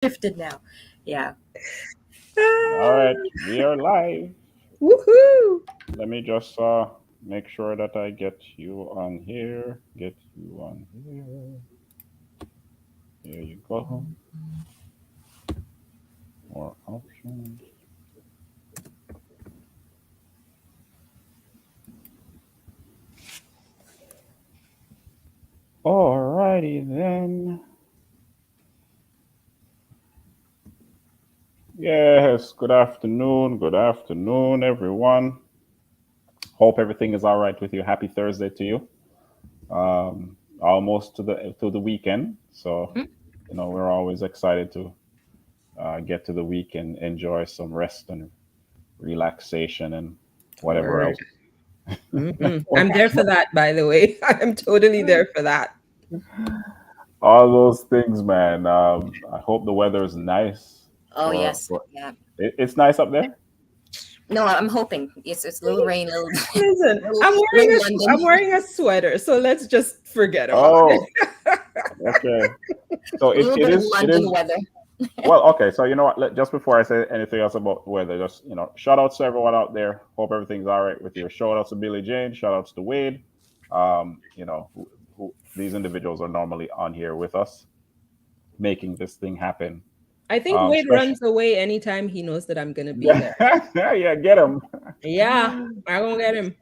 shifted now. Yeah. All right, we are live. Woohoo! Let me just make sure that I get you on here. Get you on here. Here you go. More options. Alrighty then. Yes, good afternoon. Good afternoon, everyone. Hope everything is all right with you. Happy Thursday to you. Almost to the weekend, so Mhm. we're always excited to get to the weekend, enjoy some rest and relaxation and whatever else. Word. I'm there for that, by the way. I'm totally there for that. All those things, man. I hope the weather is nice Oh yes. for Yeah. it's nice up there. No, I'm hoping it's a little rain, little Listen, little London, I'm wearing a sweater, so let's just forget about it. Oh, okay. So a it, little it bit of is it London is weather. well, okay. So you know what? Just before I say anything else about weather, just shout out to everyone out there. Hope everything's all right with you. Shout out to Billy Jane. Shout outs to Wade. Who these individuals are normally on here with us, making this thing happen. I think Wade Special, runs away anytime he knows that I'm gonna be yeah, there. yeah, get him. Yeah, I'm gonna get him.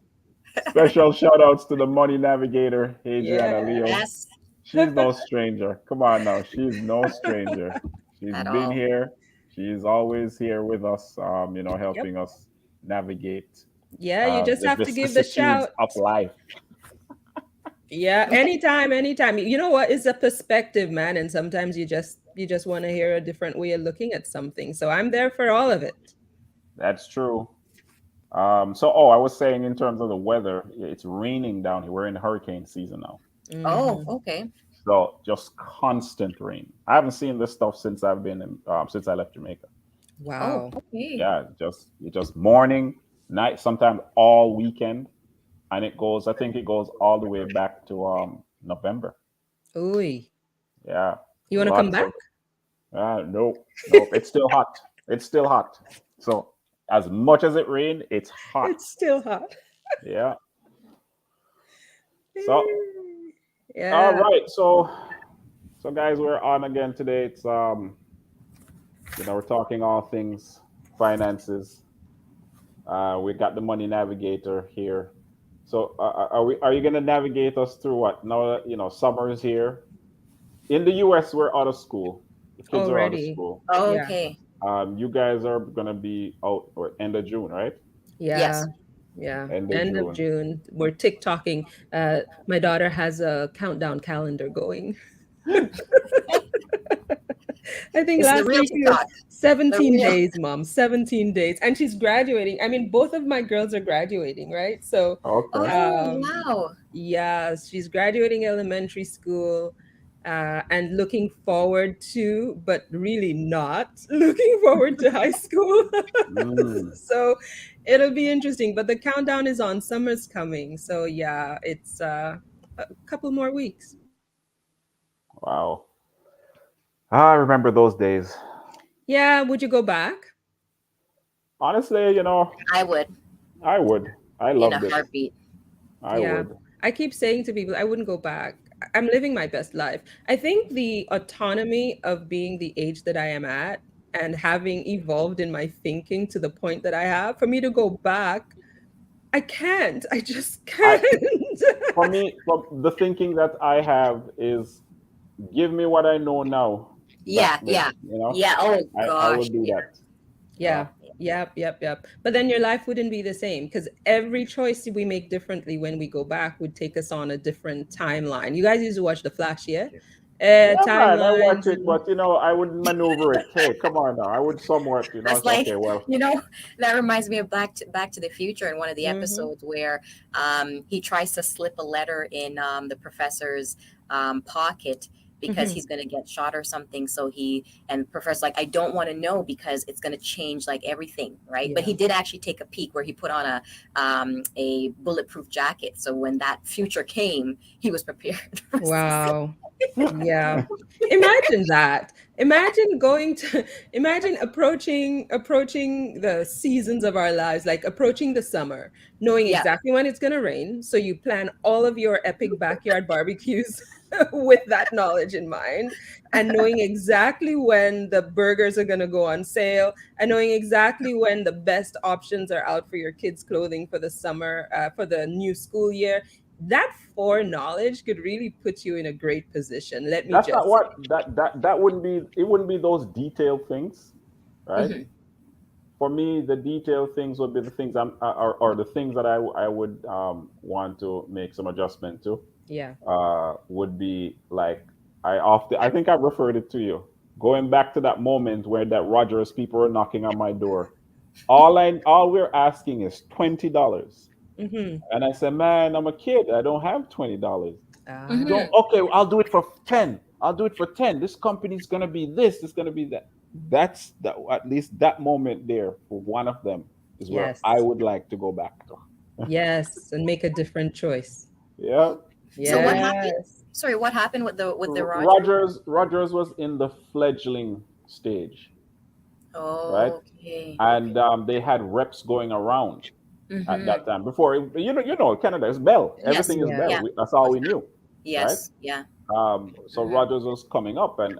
Special shout outs to the money navigator, Adriana Yeah. Leo. Yes, She's no stranger. Come on now, she's no stranger. She's at been all. here. She's always here with us. Yep. Helping us navigate Yeah, you just the have to give the vicissitudes shout. of life. Yeah, anytime, anytime. You know what? It's a perspective, man, and sometimes you just want to hear a different way of looking at something. So I'm there for all of it. That's true. I was saying in terms of the weather, it's raining down here. We're in hurricane season now. Oh, Hmm. okay. So just constant rain. I haven't seen this stuff since I left Jamaica. Oh, Wow. okay. Yeah, just morning, night, sometimes all weekend, and it goes. I think it goes all the way back to November. Ooh. Yeah, You want to come lots back? of nope, nope. It's still hot. It's still hot. So as much as it rained, it's hot. It's still hot. Yeah. So all Yeah. right. So guys, we're on again today. It's we're talking all things finances. We got the money navigator here. So are you gonna navigate us through what? Now that summer is here. In the US, we're out of school. The kids are out of Already. school. Yeah. Okay. You guys are gonna be out or end of June, right? Yeah. Yes. Yeah. End of End of June. June. We're TikToking. My daughter has a countdown calendar going. I think It's the last real week it was TikTok. The 17 real. days, mom. 17 days. And she's graduating. I mean, both of my girls are graduating, right? So, Okay. Oh um, wow. yeah, she's graduating elementary school and looking forward to, but really not looking forward to high school. Mm, So it'll be interesting. But the countdown is on. Summer's coming. So, yeah, it's a couple more weeks. wow. I remember those days. Yeah, would you go back? Honestly, I would I would. I in a loved it. heartbeat. I Yeah. would. I keep saying to people, I wouldn't go back. I'm living my best life. I think the autonomy of being the age that I am at and having evolved in my thinking to the point that I have, for me to go back, I can't. I just I can't. For me, the thinking that I have is give me what I know now back Yeah, then. yeah, yeah. Oh I gosh, would do yeah. that. Yeah. Yep. Yep. Yep. But then your life wouldn't be the same because every choice we make differently when we go back would take us on a different timeline. You guys used to watch The Flash, yeah? Yeah, man, I watch Timelines. it, but I would maneuver it. Hey, come on now. I would somewhat, That's say, like okay, well, that reminds me of Back to the Future in one of the Mm-hmm. episodes where he tries to slip a letter in the professor's pocket, because Mhm. he's going to get shot or something. So he, and professor's like, I don't want to know because it's going to change like everything, right? But Yeah. he did actually take a peek where he put on a bulletproof jacket, so when that future came, he was prepared. Wow. Yeah. Imagine that. Imagine going to imagine approaching the seasons of our lives, like approaching the summer, knowing Yeah. exactly when it's going to rain, so you plan all of your epic backyard barbecues with that knowledge in mind, and knowing exactly when the burgers are going to go on sale, and knowing exactly when the best options are out for your kids clothing for the summer, for the new school year. That foreknowledge could really put you in a great position, let me That's not just say. what that wouldn't be. It wouldn't be those detailed things, right? Hmm. For me, the detailed things would be the things or the things that I would want to make some adjustment to. Yeah. Would be like I think I've referred it to you. Going back to that moment where that Rogers people were knocking on my door. All we're asking is $20. Mm-hmm. And I said, man, I'm a kid. I don't have $20. Ah, Don't Hmm. okay, I'll do it for 10. I'll do it for 10. This company's gonna be this, it's gonna be that. That's that at least that moment there for one of them is where I yes. would like to go back to. Yes. And make a different choice. Yeah. So what Yeah. happened? Yes. Sorry, what happened with the Roger? Rogers was in the fledgling stage, right? Okay. And Okay. they had reps going around at Mm-hmm. that time. Before Canada is Bell. Yes. Everything is Yeah. Bell. Yeah. That's all Was we knew, right? yes. Yeah. So Mm-hmm. Rogers was coming up, and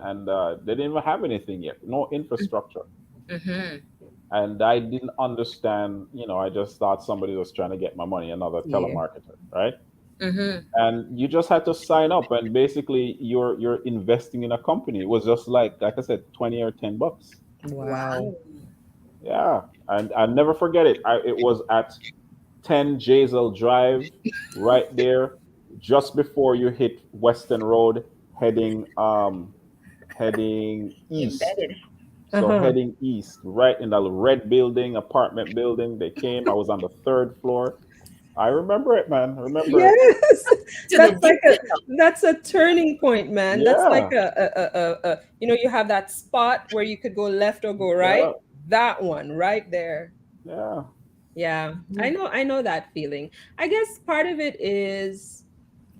they didn't even have anything yet, no infrastructure. Mm-hmm. And I didn't understand. I just thought somebody was trying to get my money, another Yeah. telemarketer, right? Mm-hmm. And you just had to sign up, and basically you're investing in a company. It was just like I said, 20 or 10 bucks. Wow. Wow. Yeah, and I never forget it. It was at 10 Jazel Drive, right there, just before you hit Western Road, heading east. Embedded. So Uh-huh. heading east, right in the red building, apartment building. They came. I was on the third floor. I remember it, man. I remember it. Yes. To the That's like a detail. that's a turning point, man. That's like Yeah, you have that spot where you could go left or go yeah, right. That one right there. yeah. Yeah. I Mhm. know I know that feeling. I guess part of it is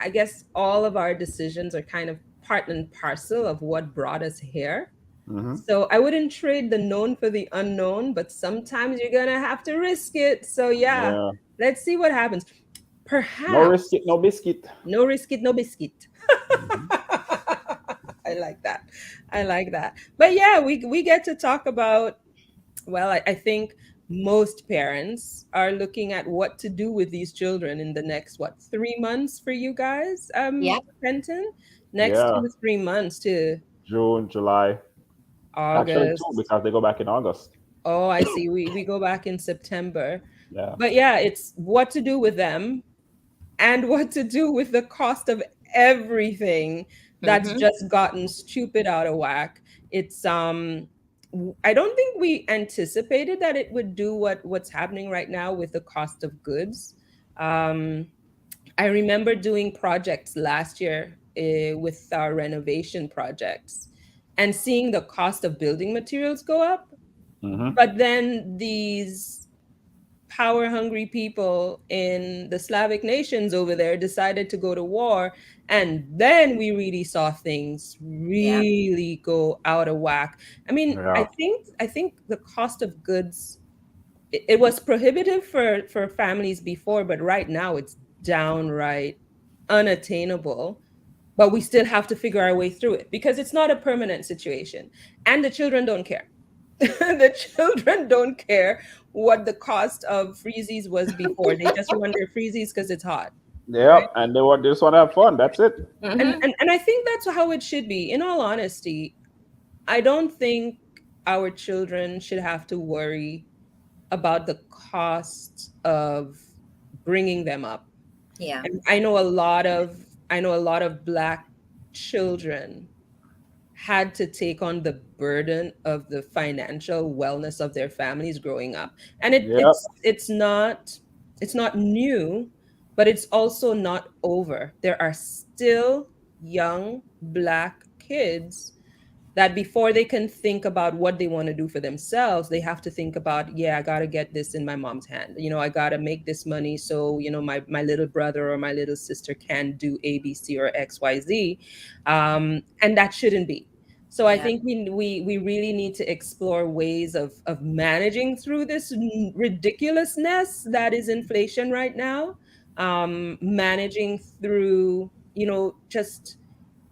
I guess all of our decisions are kind of part and parcel of what brought us here. Mhm. So I wouldn't trade the known for the unknown, but sometimes you're gonna have to risk it. So yeah, Yeah. let's see what happens. No risk it, Perhaps no biscuit. no risk it, no biscuit. Mhm. I like that. I like that. But yeah, we get to talk about, well, I think most parents are looking at what to do with these children in the next, what, 3 months for you guys, Yeah. Penton? Next Yeah. 2 to 3 months to June, July. Actually, two August. because they go back in August. Oh, I see. We go back in September. Yeah. But yeah, it's what to do with them and what to do with the cost of everything that's Mm-hmm. just gotten stupid out of whack. It's I don't think we anticipated that it would do what's happening right now with the cost of goods. Um I remember doing projects last year with our renovation projects and seeing the cost of building materials go up, Hmm. but then these power hungry people in the Slavic nations over there decided to go to war. And then we really saw things Yeah. really go out of whack. I mean, Yeah. I think the cost of goods, it was prohibitive for families before, but right now it's downright unattainable. But we still have to figure our way through it because it's not a permanent situation. And the children don't care. The children don't care what the cost of freezies was before. They just want their freezies because it's hot, Yeah. right? And they just want to have fun. That's it. And, Mm-hmm. and and I think that's how it should be. In all honesty, I don't think our children should have to worry about the cost of bringing them up. Yeah. And I know a lot of black children had to take on the burden of the financial wellness of their families growing up. And it, Yeah. it's it's not it's not new, but it's also not over. There are still young black kids that before they can think about what they want to do for themselves, they have to think about, yeah, I got to get this in my mom's hand. I got to make this money so, my little brother or my little sister can do A, B, C, or X, Y, Z. And that shouldn't be. So I Yeah. think we really need to explore ways of managing through this ridiculousness that is inflation right now. Managing through, just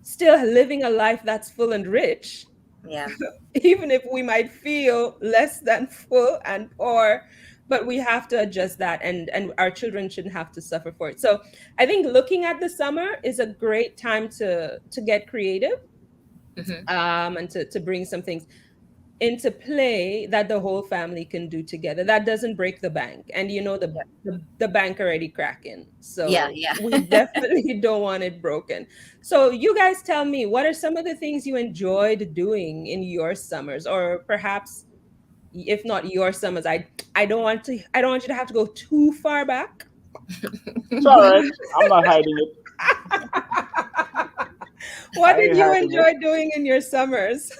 still living a life that's full and rich, Yeah. even if we might feel less than full and poor, but we have to adjust that, and our children shouldn't have to suffer for it. So I think looking at the summer is a great time to get creative, Hmm. and to bring some things into play that the whole family can do together that doesn't break the bank. And Yeah. the bank already cracking, Yeah. so Yeah. we definitely don't want it broken. So you guys tell me, what are some of the things you enjoyed doing in your summers, or perhaps if not your summers, I don't want you to have to go too far back. It's all right. I'm not hiding it. What I did ain't you hiding it. enjoy doing in your summers?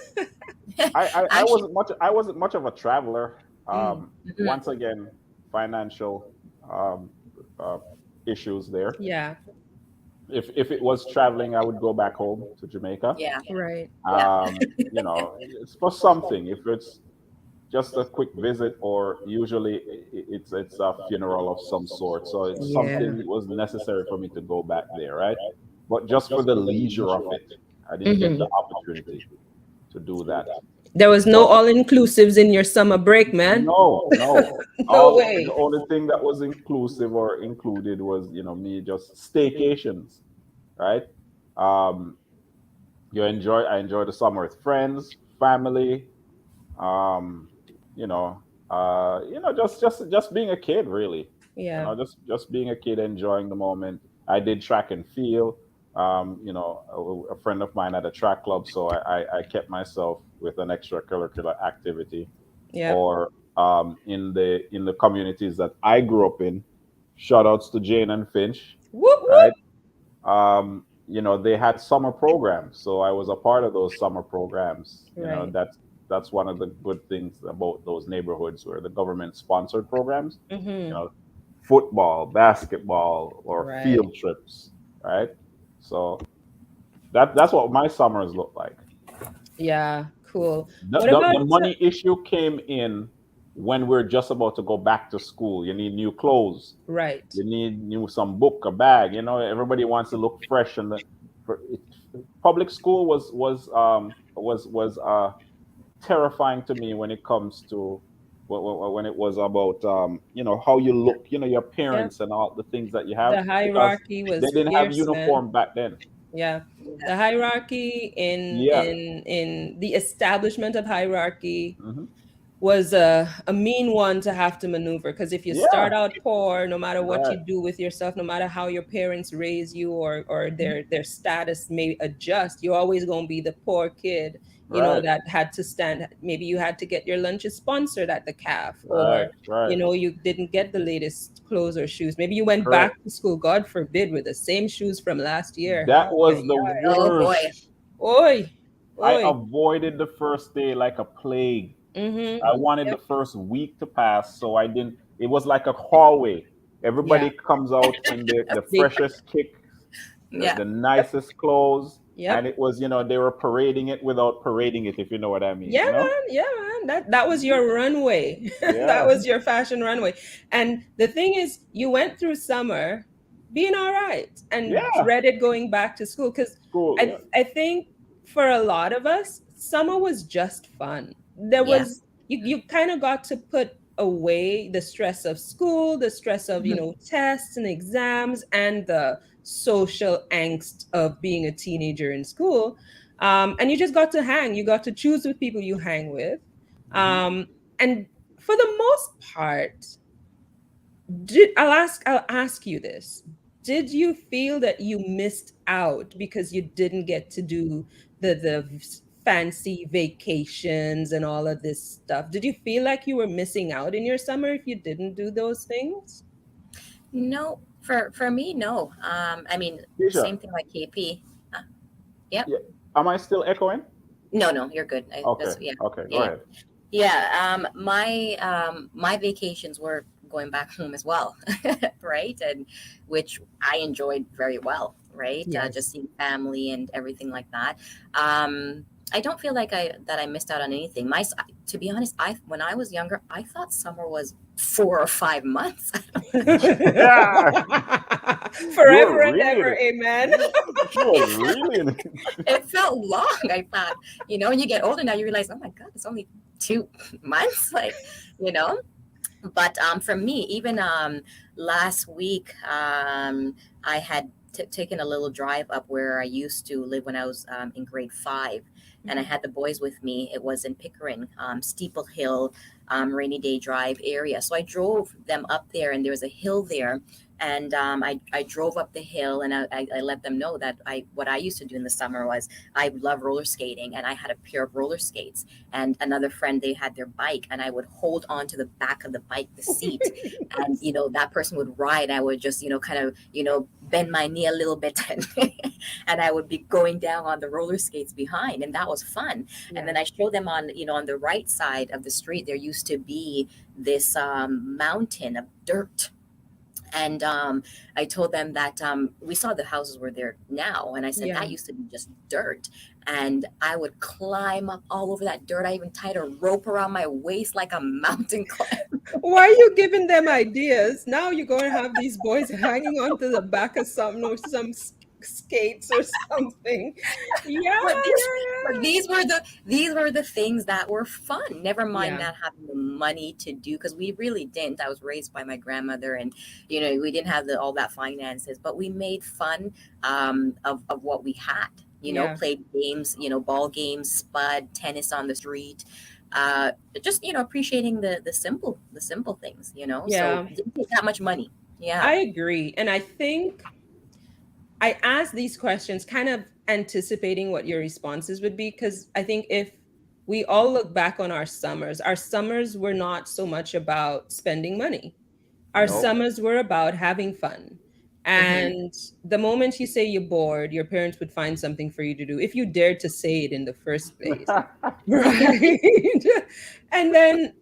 I Actually. wasn't much of a traveler. Mm, Mhm. Once again, financial um, uh, issues there. yeah, If it was traveling, I would go back home to Jamaica. Yeah. right. Yeah. It's for something. If it's just a quick visit, or usually it's a funeral of some sort. So it's Yeah. something, it was necessary for me to go back there, right? But just for the leisure of it, I didn't get Hmm. the opportunity to do that. There was no But all inclusives in your summer break, man. no, no. No All the way. only thing that was inclusive or included was, me just staycations, right? Um, I enjoy the summer with friends, family, um, you know, just being a kid, really. Yeah. Just being a kid, enjoying the moment. I did track and field. A friend of mine had a track club, so I kept myself with an extracurricular activity. Yep. Or in the communities that I grew up in, shout outs to Jane and Finch, Whoop right? whoop. They had summer programs, so I was a part of those summer programs. Right. That's one of the good things about those neighborhoods where the government sponsored programs. You Mm-hmm. know, football, basketball, or Right. field trips, right? So that's what my summers look like. Yeah. Cool. The, What the, about the money issue came in when we're just about to go back to school. You need new clothes. right? You need new some book, a bag. Everybody wants to look fresh, and for it, public school was terrifying to me when it comes to when it was about how you look, your Yeah. appearance and all the things that you have, The because hierarchy they was didn't have fierce, man. uniform back then. Yeah. Yeah. The hierarchy Yeah. in the establishment of hierarchy Hmm. was a mean one to have to maneuver, because if you start Yeah. out poor, no matter what you Right. do with yourself, no matter how your parents raise you, or their status may adjust, you're always going to be the poor kid, Right. that had to stand. Maybe you had to get your lunches sponsored at the calf, Right. or Right. you didn't get the latest clothes or shoes. Maybe you went Correct. back to school, god forbid, with the same shoes from last year. That Ay, was ay, the ay. Oh boy. worst. Oi, I oi. avoided the first day like a plague. Mm-hmm. I wanted the Yep. first week to pass, so I didn't. It was like a hallway. Yeah. Everybody comes out in the They, freshest kick, the, Yeah. the nicest clothes, and yep. it was, they were parading it without parading it, if you know what I mean. Yeah, man. Yeah, man. That was your runway. That Yeah, was your fashion runway. And the thing is, you went through summer being all right and yeah. dreaded going back to school, because School. Yeah. I think for a lot of us, summer was just fun. There Yeah. was you kind of got to put away the stress of school, the stress of, Mhm. tests and exams, and the social angst of being a teenager in school. And you just got to hang. You got to choose with people you hang with. Hmm. And for the most part, I'll ask you this. Did you feel that you missed out because you didn't get to do the fancy vacations and all of this stuff? Did you feel like you were missing out in your summer if you didn't do those things? No, for me, no. I mean, Tisha, same thing like KP. Uh, yep. yeah. Am I still echoing? No, no, you're good. Okay. That's yeah, Okay. Go yeah, yeah. ahead. Yeah, my vacations were going back home as well, right? And which I enjoyed very well, right? Just Yes. seeing family and everything like that. I don't feel like I missed out on anything. To be honest, I when I was younger, I thought summer was 4 or 5 months. Yeah, you Forever were and really in ever, it. amen. You were really in it. It felt long. I thought, when you get older now, you realize, oh my God, it's only 2 months, like, you know. But for me, even last week, I had taken a little drive up where I used to live when I was in grade 5, and I had the boys with me. It was in Pickering, Steeple Hill, Rainy Day Drive area. So I drove them up there, and there was a hill there. And I drove up the hill, and I let them know that what I used to do in the summer was I love roller skating, and I had a pair of roller skates, and another friend, they had their bike, and I would hold on to the back of the bike, the seat, and that person would ride. I would just kind of bend my knee a little bit, and I would be going down on the roller skates behind, and that was fun. And Yeah. then I showed them on the right side of the street, there used to be this mountain of dirt. And I told them that we saw the houses were there now. And I said, Yeah. that used to be just dirt. And I would climb up all over that dirt. I even tied a rope around my waist like a mountain climber. Why are you giving them ideas? Now you're going to have these boys hanging onto the back of something or some skates or something. Yeah, But these, but yeah, these were the things that were fun. Never mind yeah. not having the money to do, because we really didn't. I was raised by my grandmother, and we didn't have all that finances, but we made fun of what we had. Yeah. Played games, ball games, spud, tennis on the street. Just appreciating the simple things. So Yeah. didn't take that much money. Yeah. I agree. And I think I asked these questions kind of anticipating what your responses would be, because I think if we all look back on our summers were not so much about spending money. Our No. summers were about having fun. Hmm. And the moment you say you're bored, your parents would find something for you to do if you dared to say it in the first place. Right. And then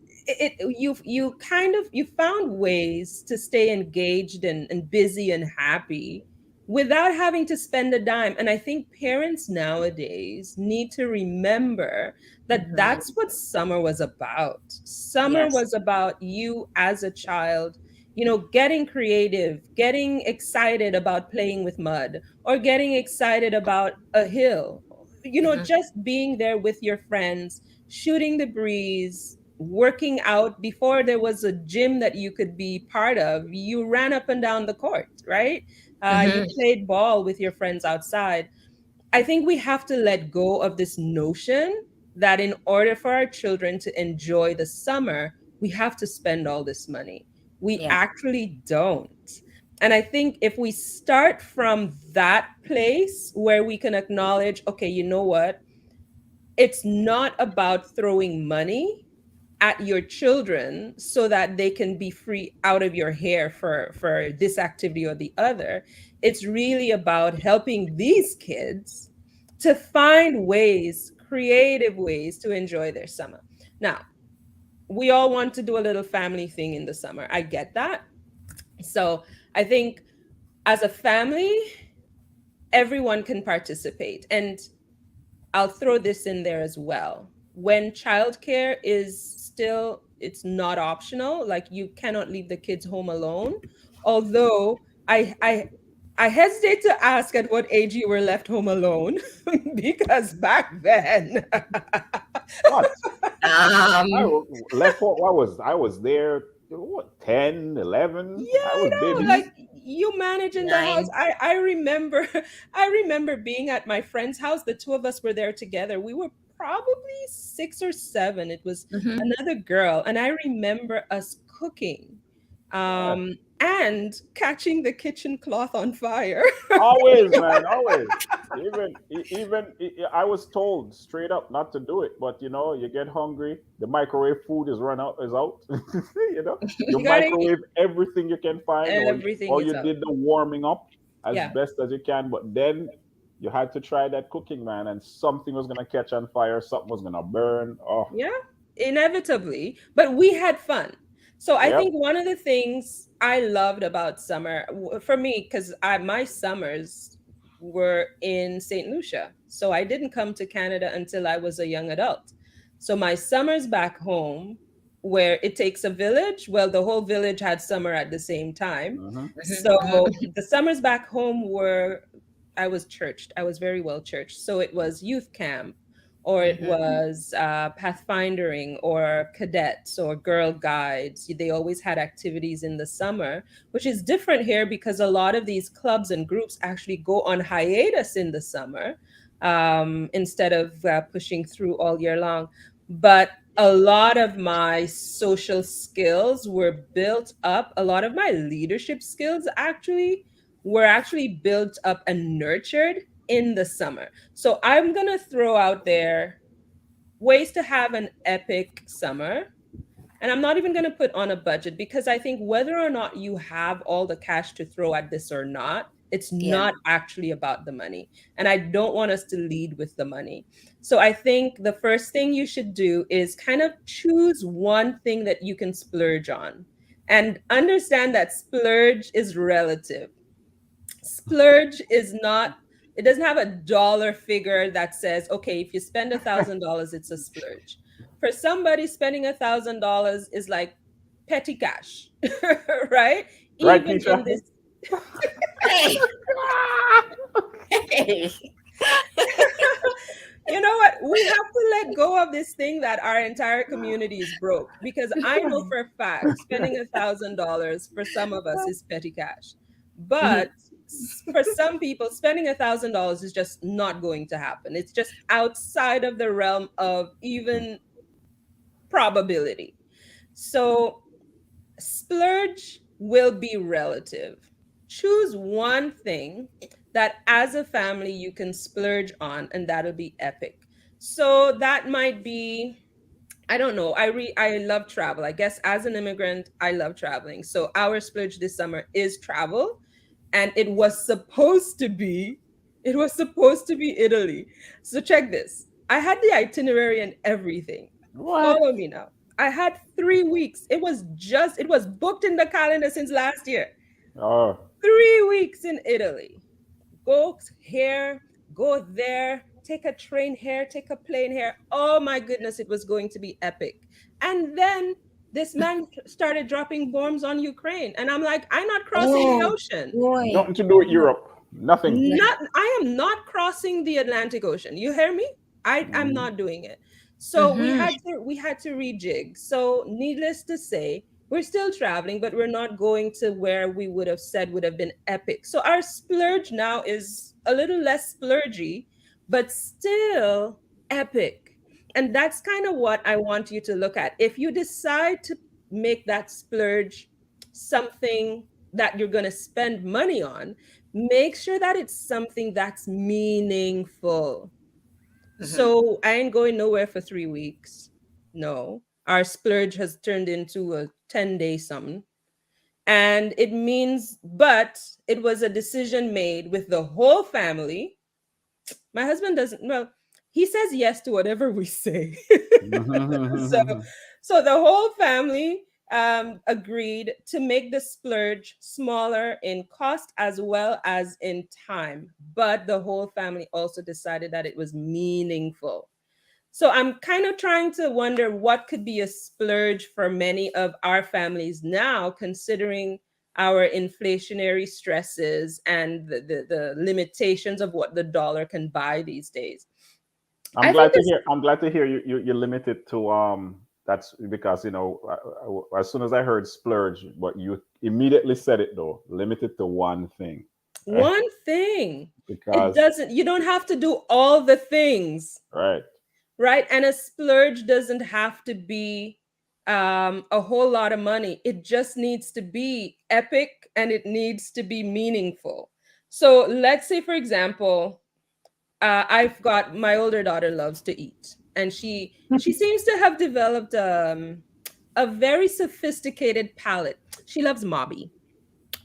you kind of you found ways to stay engaged and busy and happy without having to spend a dime. And I think parents nowadays need to remember that Hmm. that's what summer was about. Summer Yes. was about you as a child, getting creative, getting excited about playing with mud, or getting excited about a hill, Hmm. just being there with your friends, shooting the breeze, working out. Before there was a gym that you could be part of, you ran up and down the court, right? You Hmm. played ball with your friends outside. I think we have to let go of this notion that in order for our children to enjoy the summer, we have to spend all this money. We Yeah. actually don't. And I think if we start from that place where we can acknowledge, okay, you know what? It's not about throwing money at your children so that they can be free out of your hair for this activity or the other. It's really about helping these kids to find ways, creative ways to enjoy their summer. Now, we all want to do a little family thing in the summer. I get that. So I think as a family, everyone can participate. And I'll throw this in there as well. When childcare is still, it's not optional, like you cannot leave the kids home alone. Although I hesitate to ask at what age you were left home alone, because back then, What? Um, Left. I was there. What? 10, 11. yeah, I I was know. baby. Like you managing the house. nine. I remember I remember being at my friend's house. The two of us were there together. We were probably 6 or 7. It was Hmm. another girl, and I remember us cooking, Yeah. and catching the kitchen cloth on fire. Always, man. Always. I was told straight up not to do it, but you get hungry. The microwave food is run out. Is out. You You gotta eat. microwave everything you can find, or Everything or is you out. did the warming up as Yeah, best as you can. But then, you had to try that cooking, man, and something was gonna catch on fire, something was gonna burn. Oh, Yeah, inevitably. But we had fun. So I yep. think one of the things I loved about summer for me, because I my summers were in St. Lucia. So I didn't come to Canada until I was a young adult. So my summers back home, where it takes a village, well, the whole village had summer at the same time. Mm-hmm. So Hmm. the summers back home were, I was churched. I was very well churched. So it was youth camp, or it Hmm. was pathfindering, or cadets, or girl guides. They always had activities in the summer, which is different here because a lot of these clubs and groups actually go on hiatus in the summer, instead of pushing through all year long. But a lot of my social skills were built up, a lot of my leadership skills actually were actually built up and nurtured in the summer. So I'm going to throw out there ways to have an epic summer. And I'm not even going to put on a budget, because I think whether or not you have all the cash to throw at this or not, it's Yeah. not actually about the money. And I don't want us to lead with the money. So I think the first thing you should do is kind of choose one thing that you can splurge on, and understand that splurge is relative. Splurge is not, it doesn't have a dollar figure that says, okay, if you spend $1,000 it's a splurge. For somebody, spending $1,000 is like petty cash. Right? Right, Even in Keisha? this, Hey, hey. you know what, we have to let go of this thing that our entire community is broke, because I know for a fact spending $1,000 for some of us is petty cash. Mhm. But for some people, spending $1,000 is just not going to happen. It's just outside of the realm of even probability. So splurge will be relative. Choose one thing that as a family you can splurge on, and that'll be epic. So that might be, I don't know. I love travel. I guess as an immigrant, I love traveling. So our splurge this summer is travel, and it was supposed to be Italy. So check this. I had the itinerary and everything. What? Follow me now. I had 3 weeks. It was booked in the calendar since last year. Oh, 3 weeks in Italy. Go here, go there, take a train here, take a plane here. Oh my goodness, it was going to be epic. And then this man started dropping bombs on Ukraine. And I'm like, I'm not crossing the Oh ocean. boy. nothing to do with No. Europe. Nothing. Not, I am not crossing the Atlantic Ocean. You hear me? I'm Mhm. not doing it. So Hmm. we had to rejig. So needless to say, we're still traveling, but we're not going to where we would have said would have been epic. So our splurge now is a little less splurgy, but still epic. And that's kind of what I want you to look at. If you decide to make that splurge something that you're going to spend money on, make sure that it's something that's meaningful. Hmm. So I ain't going nowhere for 3 weeks. No. Our splurge has turned into a 10-day something. And it means, but it was a decision made with the whole family. My husband doesn't, well, he says yes to whatever we say. so so the whole family agreed to make the splurge smaller in cost as well as in time, but the whole family also decided that it was meaningful. So I'm kind of trying to wonder what could be a splurge for many of our families now, considering our inflationary stresses and the limitations of what the dollar can buy these days. I'm I think glad to this, hear. I'm glad to hear you limit it to That's because as soon as I heard splurge, but you immediately said it though. Limited to one thing, one thing, it because doesn't, you don't have to do all the things, right. right? And a splurge doesn't have to be a whole lot of money. It just needs to be epic and it needs to be meaningful. So let's say, for example, I've got, my older daughter loves to eat, and she seems to have developed a very sophisticated palate. She loves Mobby.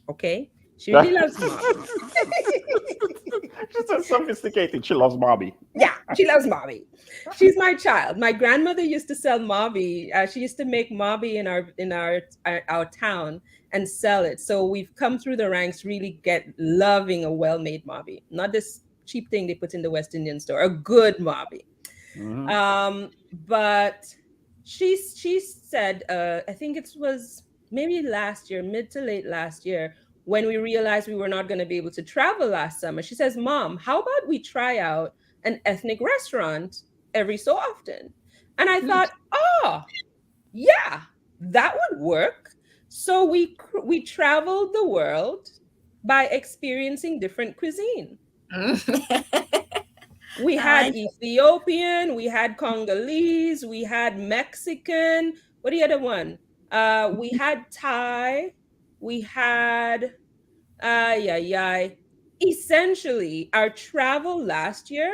Okay, she really loves Mobby. She's so sophisticated. She loves Bobby. Yeah, she loves Mobby. She's my child. My grandmother used to sell Mobby. She used to make Mobby in our town and sell it. So we've come through the ranks, really get loving a well-made Mobby, not this cheap thing they put in the West Indian store. A good Mobby. Hmm. But she said, I think it was maybe last year, mid to late last year, when we realized we were not going to be able to travel last summer. She says, "Mom, how about we try out an ethnic restaurant every so often?" And I Mm. thought, oh, yeah, that would work. So we traveled the world by experiencing different cuisine. Mm. We I had Ethiopian, we had Congolese, we had Mexican. What the other one? We had Thai, we had yeah, yeah. Essentially, our travel last year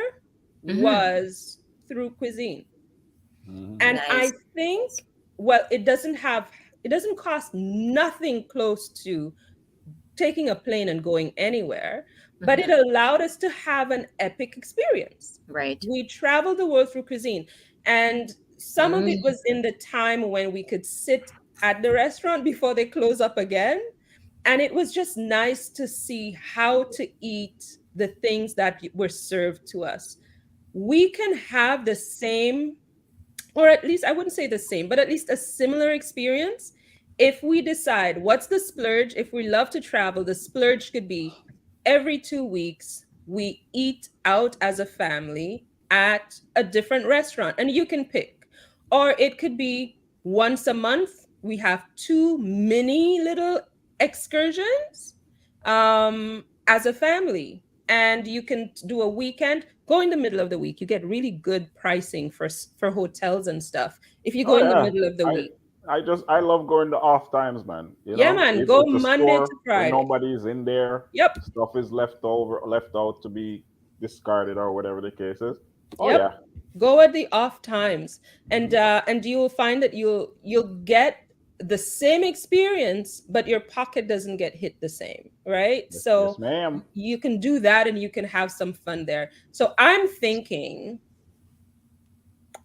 Mhm. was through cuisine. Hmm. And I Nice. think, well, it doesn't cost nothing close to taking a plane and going anywhere, but it Mhm. allowed us to have an epic experience. Right. We traveled the world through cuisine, and some of it Mm. was in the time when we could sit at the restaurant before they close up again. And it was just nice to see how to eat the things that were served to us. We can have the same, or at least I wouldn't say the same, but at least a similar experience. If we decide what's the splurge, if we love to travel, the splurge could be every 2 weeks, we eat out as a family at a different restaurant, and you can pick. Or it could be once a month, we have two mini little excursions as a family, and you can do a weekend. Go in the middle of the week, you get really good pricing for hotels and stuff if you go Oh in the yeah. middle of the I week. I love going to off times, man. Yeah, man, If go it's a Monday store to where Friday. nobody's in there, Yep. stuff is left out to be discarded or whatever the case is. Oh Yep. yeah. Go at the off times, Hmm. and you'll find that you'll get the same experience, but your pocket doesn't get hit the same, right? Yes, yes, So ma'am. you can do that and you can have some fun there. So I'm thinking,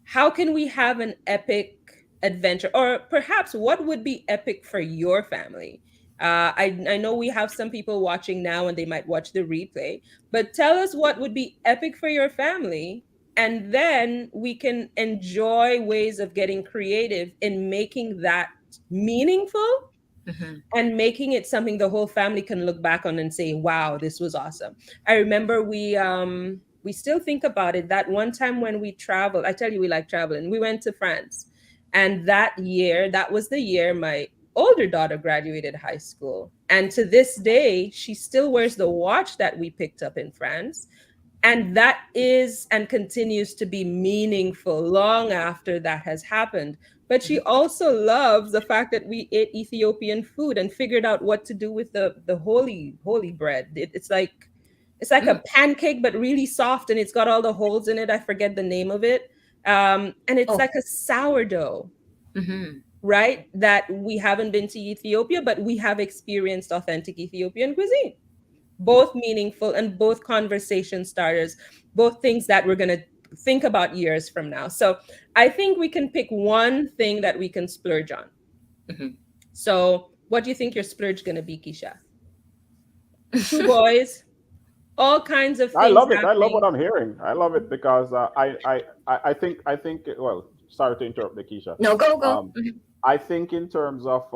how can we have an epic adventure, or perhaps what would be epic for your family? I know we have some people watching now and they might watch the replay, but tell us what would be epic for your family, and then we can enjoy ways of getting creative in making that meaningful Mhm. and making it something the whole family can look back on and say, wow, this was awesome. I remember we still think about it, that one time when we traveled. I tell you, we like traveling. We went to France, and that year, that was the year my older daughter graduated high school, and to this day she still wears the watch that we picked up in France, and that is and continues to be meaningful long after that has happened. But she Mhm. also loves the fact that we ate Ethiopian food and figured out what to do with the holy bread. It's like Mm. a pancake but really soft, and it's got all the holes in it. I forget the name of it. And it's Oh. like a sourdough, Mhm. right? That we haven't been to Ethiopia, but we have experienced authentic Ethiopian cuisine. Both meaningful and both conversation starters, both things that we're going to think about years from now. So I think we can pick one thing that we can splurge on. Mhm. So what do you think your splurge going to be, Keisha? Two boys, all kinds of I things love it. I love what happening. I'm hearing. I love it because I think well, sorry to interrupt, Nikisha. No, go go. Um, Mhm. I think in terms of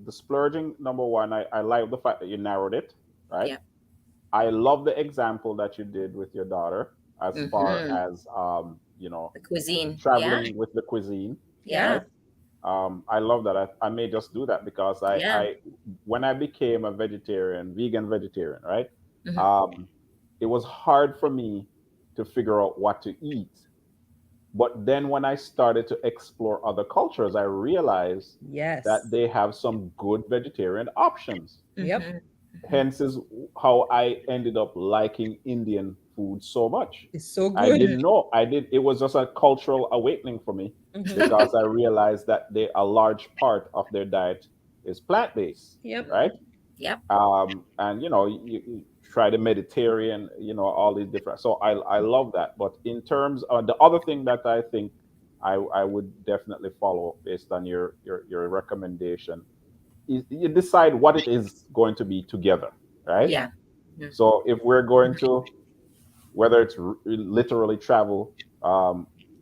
the splurging, number one, I like the fact that you narrowed it, right? Yeah. I love the example that you did with your daughter as far Mhm. as The cuisine. Yeah. traveling with the cuisine, Yeah. Yeah. right? I love that. I may just do that because Yeah. when I became a vegan vegetarian, right? Mhm. Um, it was hard for me to figure out what to eat. But then when I started to explore other cultures, I realized that Yes. they have some good vegetarian options. Yep. Mhm. Mhm. Hence is how I ended up liking Indian food so much. It's so I good. didn't know. It was just a cultural awakening for me Hmm. because I realized that a large part of their diet is plant based, Yep. right? Yep. And try the Mediterranean, all these different. So I love that. But in terms of the other thing that I think I would definitely follow based on your recommendation is you decide what it is going to be together, right? Yeah. Mhm. So if we're going to, whether it's literally travel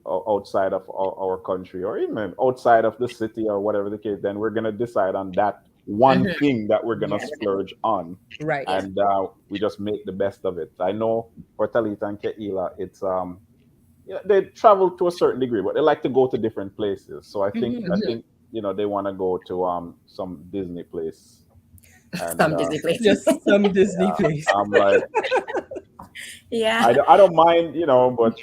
outside of our country or even outside of the city or whatever the case, then we're going to decide on that one Mhm. thing that we're going to Yeah. splurge on, Right. Yeah. and we just make the best of it. I know for Talita and Keila, it's they travel to a certain degree, but they like to go to different places. So I Mhm. think they want to go to some Disney place, and Some Disney places. Just some Disney place. I'm like, Yeah. I don't mind, but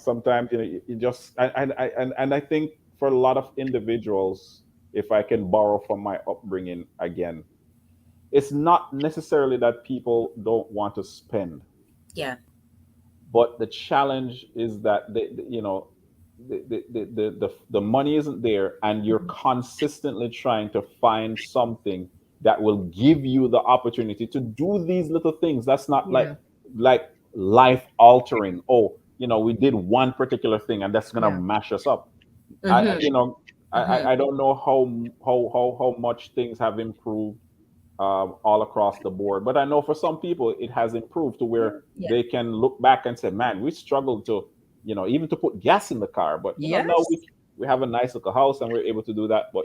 sometimes you just and I think for a lot of individuals, if I can borrow from my upbringing again, it's not necessarily that people don't want to spend, Yeah. but the challenge is that the money isn't there, and you're Mhm. consistently trying to find something that will give you the opportunity to do these little things. That's not Yeah. like life altering. Oh, we did one particular thing and that's gonna Yeah. mash us up. I Mhm. you know Mhm. I don't know how much things have improved all across the board. But I know for some people it has improved to where Yeah. they can look back and say, "Man, we struggled to, even to put gas in the car." But now Yes. we have a nice little house and we're able to do that. But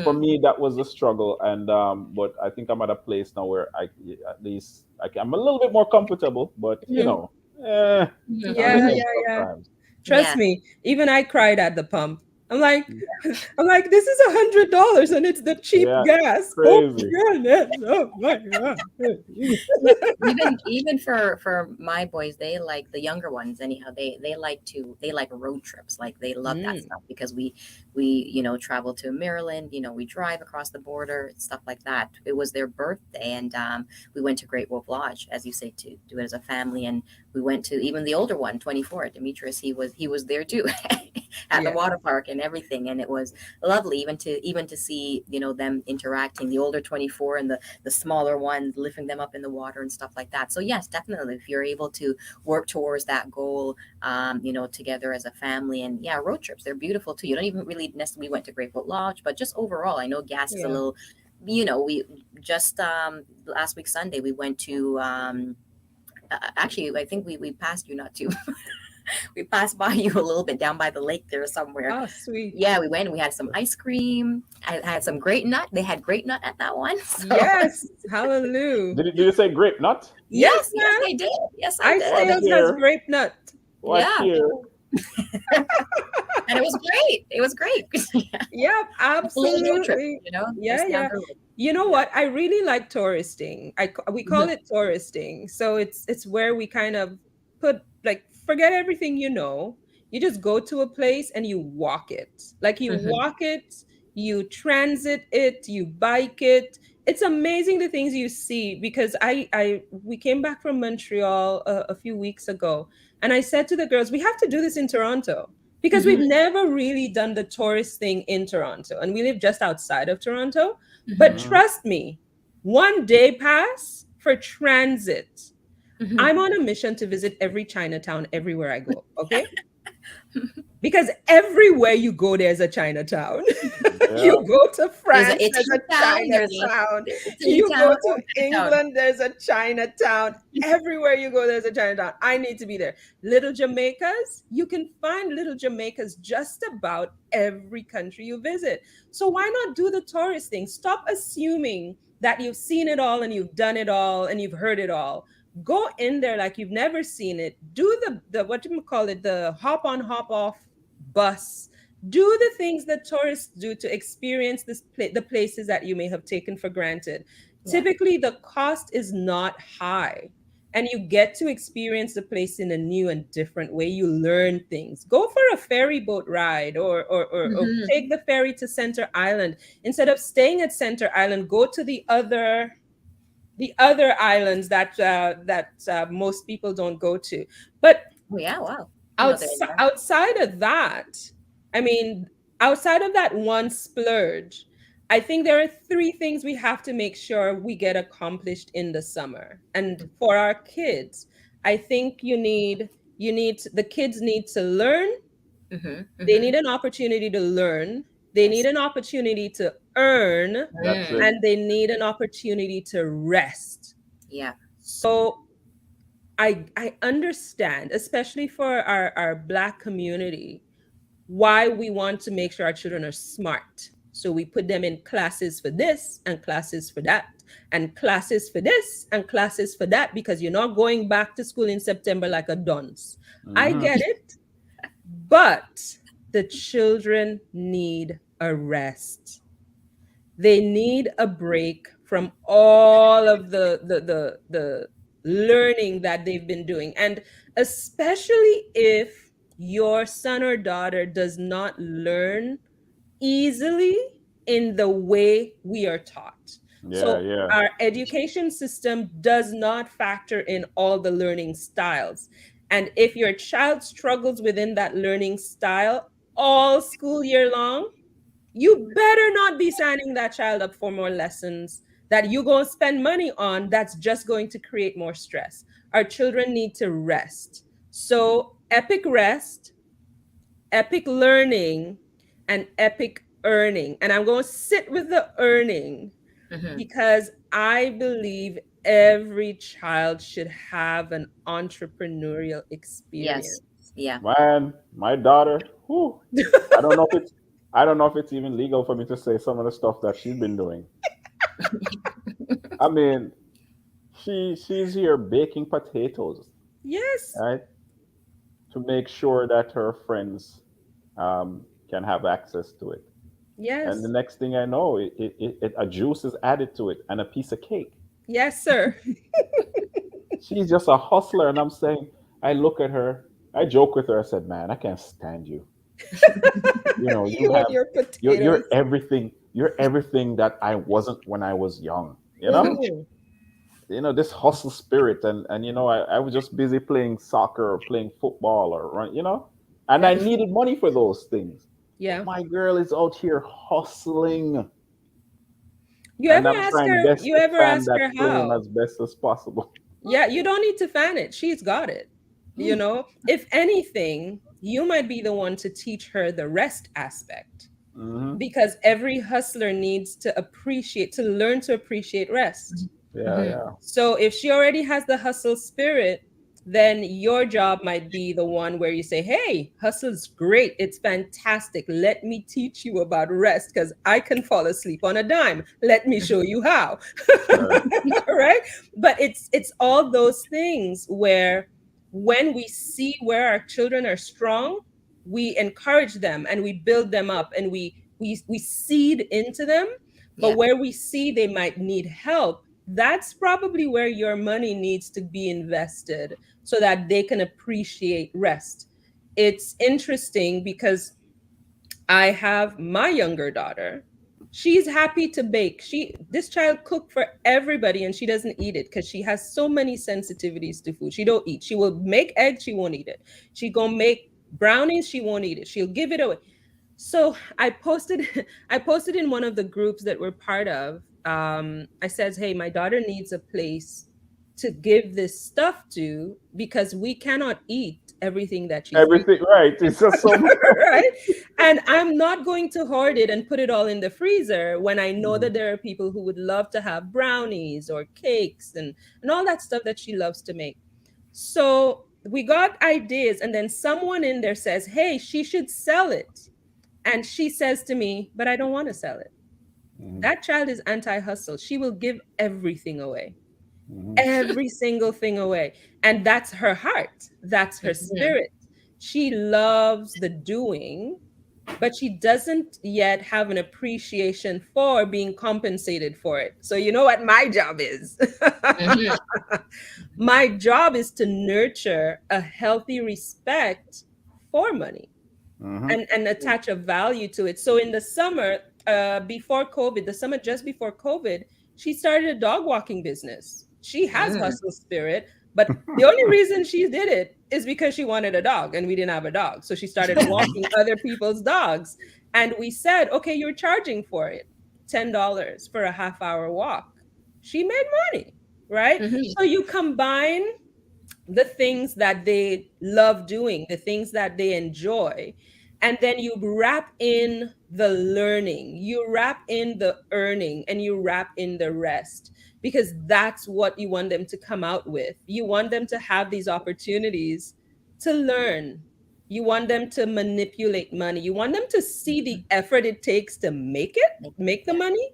for Mhm. me, that was a struggle, and but I think I'm at a place now where at least I'm a little bit more comfortable. But Mhm. Mhm. Yeah, challenging Mhm. yeah, yeah. sometimes. Trust Yeah. me, even I cried at the pump. I'm like, I'm like, this is $100 and it's the cheap Yeah, gas. Oh crazy. my goodness. Oh my god. Yeah, even for my boys, they like the younger ones anyhow. They like road trips. Like they love that Mm, stuff because we travel to Maryland. We drive across the border, stuff like that. It was their birthday, and we went to Great Wolf Lodge, as you say, to do it as a family. And we went to even the older one, 24, Demetrius. He was there too at the yeah, water park and everything, and it was lovely even to see them interacting. The older 24 and the smaller ones, lifting them up in the water and stuff like that. So yes, definitely, if you're able to work towards that goal, together as a family, and yeah, road trips, they're beautiful too. You don't even really necessarily went to Great Foot Lodge, but just overall, I know gas is a yeah. little, we just last week Sunday we went to actually I think we passed you not too we passed by you a little bit down by the lake there somewhere. Oh, sweet. Yeah, we went and we had some ice cream. I had some grape nut. They had grape nut at that one. So Yes. Hallelujah. Did you say grape nut? Yes, yes, yes, man. I did. Yes, I Ice did. Watch Sales has here. grape nut. Watch Yeah, here. and it was great. It was great. Yeah. Yep, It's a little road trip, absolutely. Yeah, just down yeah. the road. You know Yeah. what? I really like touristing. We call Mhm. it touristing. So it's where we kind of put, like, forget everything you know. You just go to a place and you walk it. Like you Mhm. walk it, you transit it, you bike it. It's amazing the things you see because I we came back from Montreal a few weeks ago, and I said to the girls, we have to do this in Toronto because we've Mhm. never really done the tourist thing in Toronto, and we live just outside of Toronto. But Mhm. Mhm. trust me, one day pass for transit. Mhm. I'm on a mission to visit every Chinatown everywhere I go, okay? Because everywhere you go, there's a Chinatown. Yeah. You go to There's a France, there's Italy a town. Chinatown. There's Italy You go town. to Oh, Chinatown. England, there's a Chinatown. Everywhere you go, there's a Chinatown. I need to be there. Little Jamaicas, you can find little Jamaicas just about every country you visit. So why not do the tourist thing? Stop assuming that you've seen it all and you've done it all and you've heard it all. Go in there like you've never seen it. Do the what do you call it? The hop on, hop off bus. Do the things that tourists do to experience the places that you may have taken for granted. Yeah. Typically, the cost is not high, and you get to experience the place in a new and different way. You learn things. Go for a ferry boat ride, or Mhm. take the ferry to Center Island. Instead of staying at Center Island, go to the other islands that most people don't go to. But Oh yeah. Wow. You know there. Yeah. outside of that, I mean, outside of that one splurge, I think there are three things we have to make sure we get accomplished in the summer. And for our kids, I think the kids need to learn. Mm-hmm. They Mm-hmm. need an opportunity to learn. They need Yes. an opportunity to earn, That's it. Mm. and they need an opportunity to rest. Yeah. So I understand, especially for our Black community, why we want to make sure our children are smart. So we put them in classes for this and classes for that, and classes for this and classes for that, because you're not going back to school in September like a dunce. I Hmm. get it, but the children need a rest. They need a break from all of the learning that they've been doing. And especially if your son or daughter does not learn easily in the way we are taught. Yeah, So yeah, our education system does not factor in all the learning styles. And if your child struggles within that learning style all school year long, you better not be signing that child up for more lessons that you going to spend money on that's just going to create more stress. Our children need to rest. So, epic rest, epic learning, and epic earning. And I'm going to sit with the earning Mm-hmm. because I believe every child should have an entrepreneurial Yes. experience. Yeah. man. My daughter. Whew, I don't know if it's. I don't know if it's even legal for me to say some of the stuff that she's been doing. I mean, she's here baking potatoes, Yes, right, to make sure that her friends can have access to it. And the yes, next thing I know, a juice is added to it and a piece of cake. yes, sir. She's just a hustler, and I'm saying, I look at her, I joke with her. I said, "Man, I can't stand you. You know, you You and have, your you're potatoes. everything. You're everything that I wasn't when I was young. Mhm. This hustle spirit, and I was just busy playing soccer or playing football or run, and I Yeah. needed money for those things. But Yeah. my girl is out here hustling, You and ever I'm ask trying her, best you to ever fan ask that her flame how? as best as possible. Yeah, you don't need to fan it. She's got it. If anything, you might be the one to teach her the rest aspect, Hmm. because every hustler needs to learn to appreciate rest. Yeah, Mm-hmm. yeah. So if she already has the hustle spirit, then your job might be the one where you say, "Hey, hustle's great. It's fantastic. Let me teach you about rest because I can fall asleep on a dime. Let me show you how." Sure. Right? But it's all those things where when we see where our children are strong, we encourage them and we build them up and we seed into them. But Yeah. where we see they might need help, that's probably where your money needs to be invested so that they can appreciate rest. It's interesting because I have my younger daughter. She's happy to bake. This child cook for everybody and she doesn't eat it because she has so many sensitivities to food. She don't eat. She will make eggs, she won't eat it. She gonna make brownies, she won't eat it. She'll give it away. So I posted I posted in one of the groups that we're part of. I said, "Hey, my daughter needs a place to give this stuff to because we cannot eat everything that she's bringing." Everything right. It's just so much. Right? And I'm not going to hoard it and put it all in the freezer when I know that there are people who would love to have brownies or cakes and all that stuff that she loves to make. So we got ideas, and then someone in there says, "Hey, she should sell it." And she says to me, "But I don't want to sell it." Hmm. That child is anti hustle. She will give everything away, Hmm. every single thing away. And that's her heart, that's her Mm-hmm. spirit. She loves the doing, but she doesn't yet have an appreciation for being compensated for it. So, you know what my job is? Mm-hmm. My job is to nurture a healthy respect for money Hmm. and attach a value to it. So in the summer, before COVID, the summer just before COVID, she started a dog walking business. She has Mm. hustle spirit, but the only reason she did it is because she wanted a dog and we didn't have a dog. So she started walking other people's dogs. And we said, "Okay, you're charging for it. $10 for a half hour walk. She made money, right? Hmm. So you combine the things that they love doing, the things that they enjoy. And then you wrap in the learning, you wrap in the earning, and you wrap in the rest, because that's what you want them to come out with. You want them to have these opportunities to learn. You want them to manipulate money. You want them to see the effort it takes to make the Yeah. money.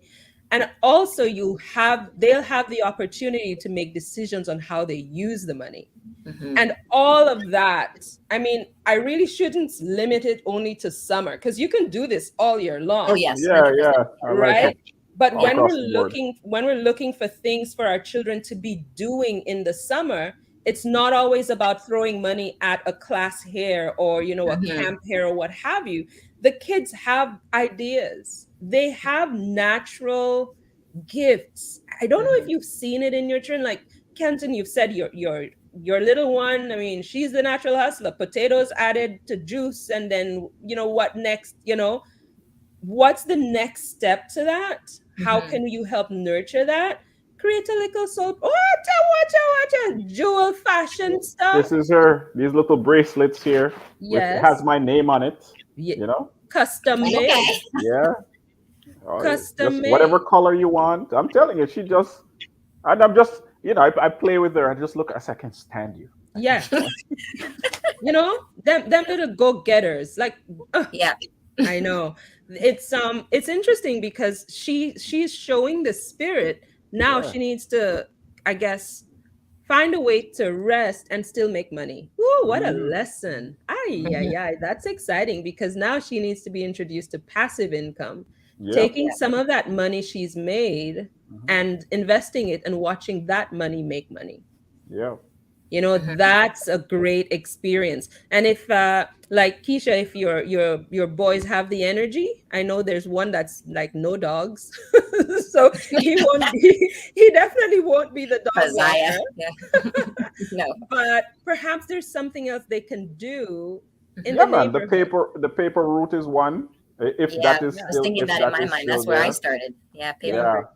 And also they'll have the opportunity to make decisions on how they use the money, Hmm. and all of that. I mean, I really shouldn't limit it only to summer, because you can do this all year Oh long, yes, Yeah, 100%. yeah, I like Yeah. right? it But all Yeah. across the board. when we're looking for things for our children to be doing in the summer, it's not always about throwing money at a class here, or a Hmm. camp here, or what have you. The kids have ideas, they have natural gifts. I don't know if Hmm. you've seen it in your children. Like Kenton, you've said your little one. I mean, she's the natural hustler. Potatoes added to juice, and then what next? What's the next step to that? How Hmm. can you help nurture that? Create a little soap. Watcha, jewel fashion stuff. This is her. These little bracelets here with has Yes. my name on it. Yeah. You know. Custom Okay. made. Yeah. Just Custom whatever made. color you want. I'm telling you, she just. And I'm just. I play with her. I just look. I say, I can stand you. I can Yeah. stand. Them little go-getters. Like, Yeah. I know. It's interesting because she's showing the spirit. Now Yeah. she needs to, I guess, find a way to rest and still make money. Ooh, what a Hmm. lesson. Ay, Hmm. ay, ay. That's exciting, because now she needs to be introduced to passive income, Yep. taking some of that money she's made Hmm. and investing it and watching that money make money. Yep. Hmm. That's a great experience. And if like Keisha, if your boys have the energy, I know there's one that's like no dogs. So he definitely won't be the dog Keziah. walker, Yeah. No. but perhaps there's something else they can do in Yeah, the Hmm. man. The neighborhood. paper route is one. If Yeah. that I is Yeah. was still thinking if that in that my is mind. still That's where I there. started. Yeah. Paper Yeah. Yeah. route.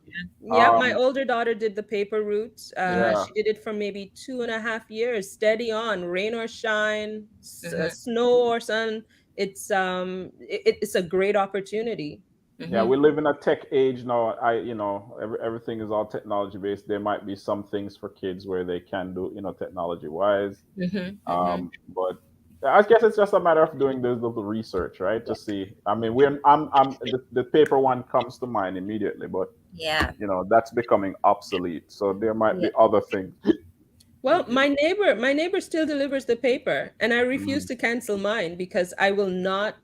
Yeah, my Um. older daughter did the paper route. Yeah. She did it for maybe 2.5 years, steady on, rain or shine, Hmm. snow or sun. It's a great opportunity. Yeah, Hmm. we live in a tech age now. Everything is all technology based. There might be some things for kids where they can do, technology wise. Hmm. Hmm. But I guess it's just a matter of doing this little research, right? To see. I mean, the paper one comes to mind immediately, but Yeah. that's becoming obsolete. So there might Yeah. be other things. Well, my neighbor still delivers the paper, and I refuse Mm, to cancel mine, because I will not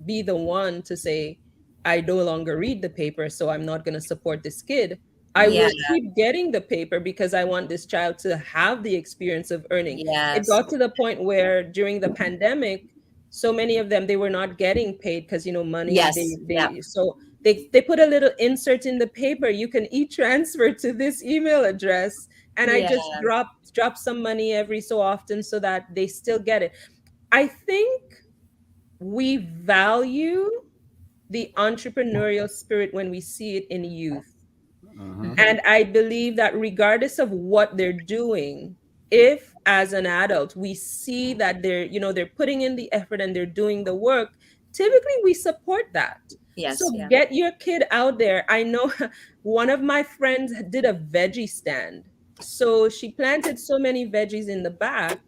be the one to say I no longer read the paper, so I'm not going to support this kid. I Yeah. will keep getting the paper because I want this child to have the experience of earning. It Yes. got to the point where during the pandemic, so many of them, they were not getting paid because money, Yes. Yeah. they put a little insert in the paper. You can e-transfer to this email address, and I Yeah. just drop some money every so often so that they still get it. I think we value the entrepreneurial spirit when we see it in youth. hmm Hmm. And I believe that regardless of what they're doing, if as an adult we see that they're putting in the effort and they're doing the work, typically we support that. So Yes. Yeah. get your kid out there. I know one of my friends did a veggie stand. So she planted so many veggies in the back,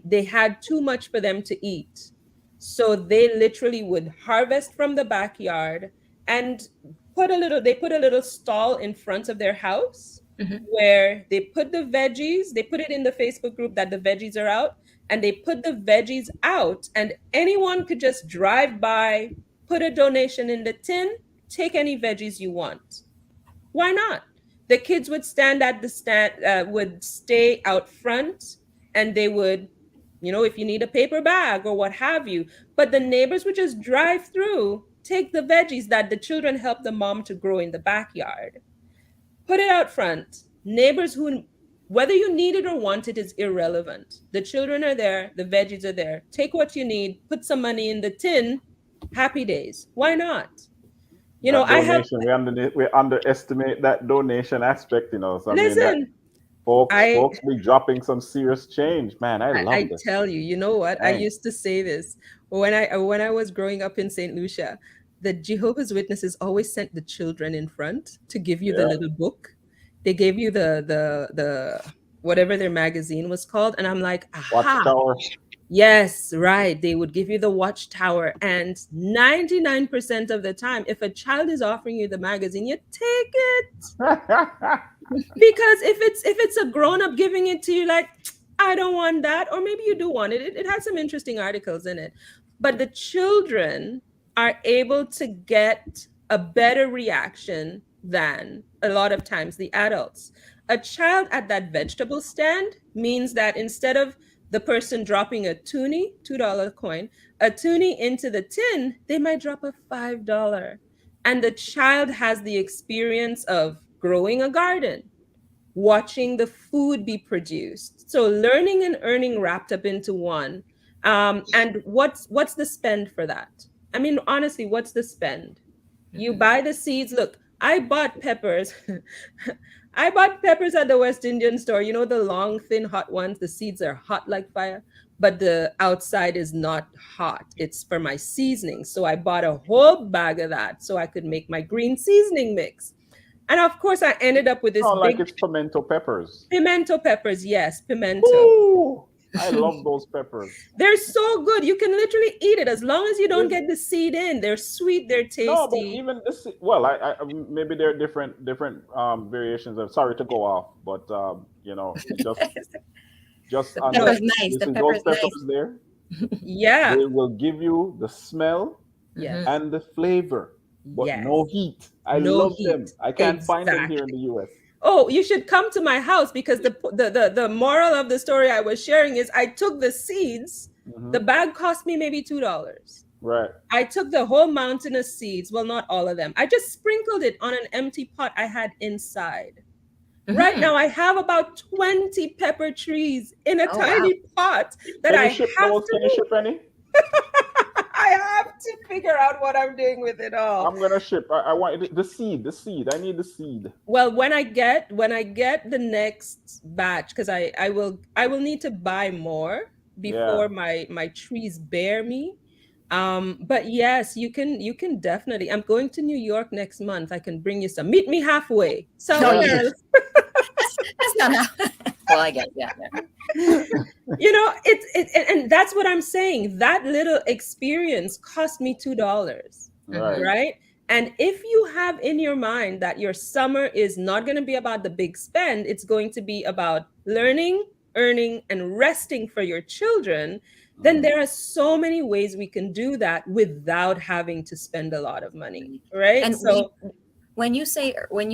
they had too much for them to eat. So they literally would harvest from the backyard and they put a little stall in front of their house, Hmm. where they put it in the Facebook group that the veggies are out, and they put the veggies out, and anyone could just drive by, put a donation in the tin, take any veggies you want. Why not? The kids would would stay out front, and they would, if you need a paper bag or what have you, but the neighbors would just drive through, take the veggies that the children helped the mom to grow in the backyard, put it out front. Neighbors who, whether you need it or want it, is irrelevant. The children are there, the veggies are there. Take what you need, put some money in the tin. Happy days. Why not? That I have, donation, we underestimate that donation aspect, So I mean that listen, folks I folks be dropping some serious change. Man, I love I this. tell you, you know what? I Dang. used to say this when I was growing up in St. Lucia. The Jehovah's Witnesses always sent the children in front to give you the Yeah. little book. They gave you the whatever their magazine was called, and I'm like, aha, Watchtower. yes, right. They would give you the Watchtower, and 99% of the time, if a child is offering you the magazine, you take it. Because if it's a grown up giving it to you, like, I don't want that, or maybe you do want it. It has some interesting articles in it, but the children are able to get a better reaction than a lot of times the adults. A child at that vegetable stand means that instead of the person dropping a toonie, $2 coin, a toonie into the tin, they might drop a $5. And the child has the experience of growing a garden, watching the food be produced. So learning and earning wrapped up into one. And what's the spend for that? I mean, honestly, what's the spend? You Mhm. buy the seeds. Look, I bought peppers. I bought peppers at the West Indian store. You know, the long, thin, hot ones. The seeds are hot like fire, but the outside is not hot. It's for my seasoning. So I bought a whole bag of that so I could make my green seasoning mix. And of course, I ended up with this Sound like big it's pimento peppers. pimento peppers. Yes, pimento. Woo! I love those peppers. They're so good. You can literally eat it as long as you don't Is get the seed in. They're sweet, they're no, but tasty. even this. Well, maybe there are different variations of. Sorry to go off, but just The on No, the pepper's nice. The listen, those pepper's nice. peppers there, yeah. they will give you the smell Hmm. Yes. and the flavor, but no Yes. heat. I No love them. heat. I can't find them here in Exactly. the U.S. Oh, you should come to my house because the moral of the story I was sharing is I took the seeds. The Hmm. bag cost me maybe $2. Right. I took the whole mountain of seeds. Well, not all of them. I just sprinkled it on an empty pot I had inside. Right Hmm. now, I have about 20 pepper trees in a Oh wow. tiny pot that Can I you ship have those? to Can you move. ship any? I have to figure out what I'm doing with it all. I'm gonna ship. I want the seed. The seed. I need the seed. Well, when I get the next batch, because I will need to buy more Yeah. before my trees bear me. But yes, you can definitely. I'm going to New York next month. I can bring you some. Meet me halfway, South Oh Yeah. yeah. Carolina. That's not how. Well, I guess yeah. Yeah. And that's what I'm saying. That little experience cost me $2, Right. Hmm. right? And if you have in your mind that your summer is not going to be about the big spend, it's going to be about learning, earning, and resting for your children, then Mhm. there are so many ways we can do that without having to spend a lot of money, right? And we, So when you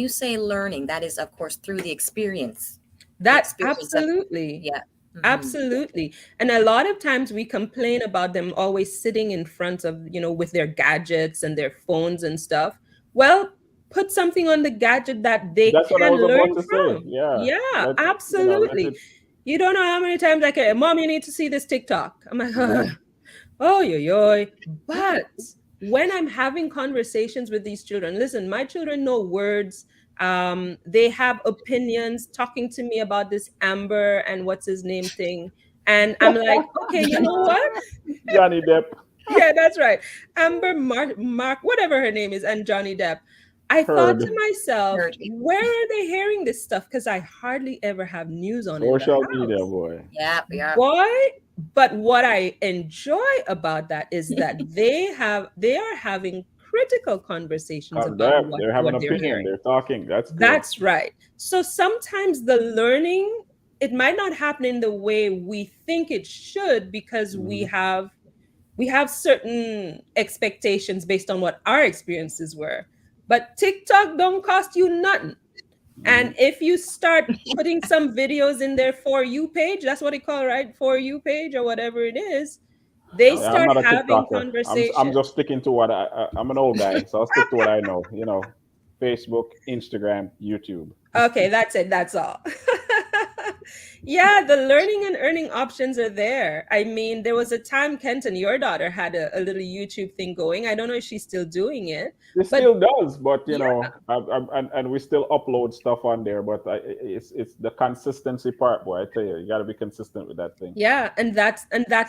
say learning, that is of course through the experience, the that experience of absolutely. yeah. Hmm. Absolutely. And a lot of times we complain about them always sitting in front of, with their gadgets and their phones and stuff. Well, put something on the gadget that they That's what I can was about learn to say. from. Yeah. Yeah, Let let absolutely. it. You don't know how many times I can, Mom, you need to see this TikTok. I'm like, Mhm. oh, yo, yo. But when I'm having conversations with these children, listen, my children know words. They have opinions talking to me about this Amber and what's his name thing. And I'm like, okay, you know what? Johnny Depp Yeah, that's right. Amber, Mark, whatever her name is, and Johnny Depp. I thought to heard myself, Heard you. where are they hearing this stuff? Because I hardly ever have news on in the social media house. boy. Yeah, yeah. Boy, but what I enjoy about that is that they are having critical conversations Come about back. what They have an what they're opinion. hearing. They're talking. That's good. That's right. So sometimes the learning, it might not happen in the way we think it should because we Mhm. have we have certain expectations based on what our experiences were. But TikTok don't cost you nothing. And Mhm. if you start putting some videos in their For You page, that's what they call it, right? For You page or whatever it is, they Oh, Yeah, I'm start not a having TikToker. I'm conversations. just sticking to what I'm an old guy, so I'll stick to what I know. Facebook, Instagram, YouTube. Okay, that's it. That's all. Yeah, the learning and earning options are there. I mean, there was a time, Kenton, your daughter had a little YouTube thing going. I don't know if she's still doing it, It but still does, but yeah. and we still upload stuff on there. But it's the consistency part, boy. I tell you, you got to be consistent with that thing. Yeah, and that's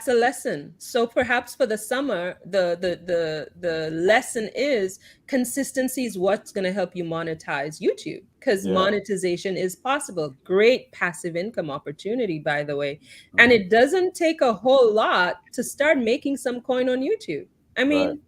a lesson. So perhaps for the summer, the lesson is consistency is what's going to help you monetize YouTube, because Yeah. monetization is possible. Great passive income opportunity, by the way. And Hmm. it doesn't take a whole lot to start making some coin on YouTube. I Right. mean,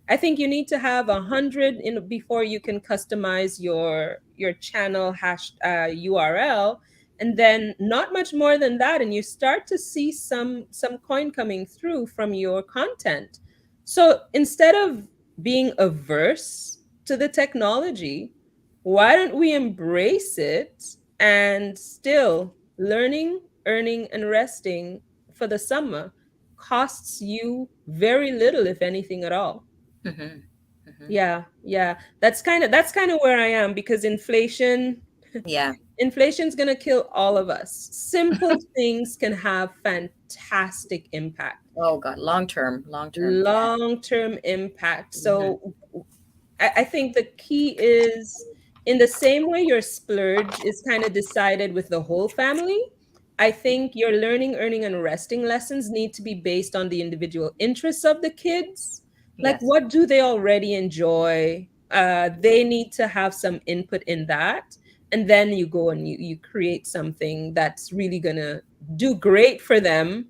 I think you need to have 100 in before you can customize your channel hash URL, and then not much more than that, and you start to see some coin coming through from your content. So instead of being averse to the technology, why don't we embrace it and still learning, earning, and resting for the summer costs you very little, if anything at all. Hmm. Hmm. Yeah, yeah. That's kind of where I am, because Yeah. inflation's going to kill all of us. Simple things can have fantastic impact, Oh God, long term, long term. Yeah. long-term impact. Hmm. So I think the key is, in the same way your splurge is kind of decided with the whole family, I think your learning, earning, and resting lessons need to be based on the individual interests of the kids. Like, Yes. what do they already enjoy? They need to have some input in that. And then you go and you create something that's really going to do great for them,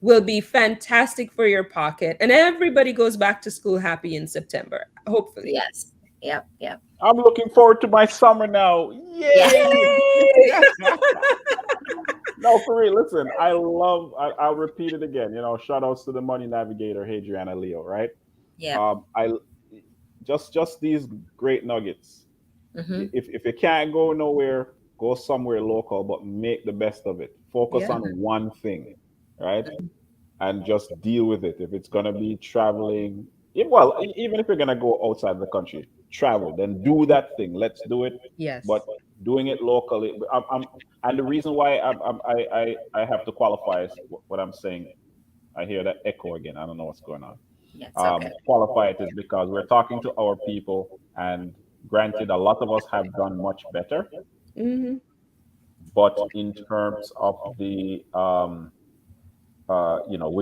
will be fantastic for your pocket. And everybody goes back to school happy in September, hopefully. Yes. Yep. Yep. I'm looking forward to my summer now. Yeah. Yay! Yay! No, for real. Listen, I love. I'll repeat it again. Shout outs to the Money Navigator, Hariana Leo. Right. Yeah. I just these great nuggets. Hmm. If you can't go nowhere, go somewhere local, but make the best of it. Focus Yeah. on one thing, right? And just deal with it. If it's gonna be traveling, well, even if you're gonna go outside the country, travel. Then do that thing. Let's do it. Yes. But doing it locally, and the reason why I have to qualify is what I'm saying. I hear that echo again. I don't know what's going on. Yeah. It's okay. Qualify it is because we're talking to our people, and granted, a lot of us have done much better, Hmm. but in terms of we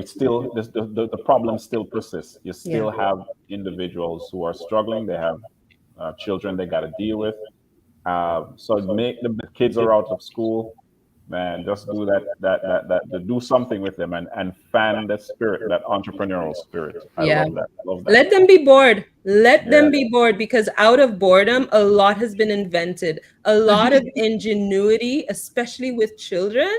still the problem still persists. You Yeah. still have individuals who are struggling. They have children they got to deal with. So make the kids are out of school, man. Just do do something with them, and fan the spirit, that entrepreneurial spirit. I Yeah. love that. Love that. Let them be bored. Let Yeah. them be bored, because out of boredom, a lot has been invented. A lot of ingenuity, especially with children,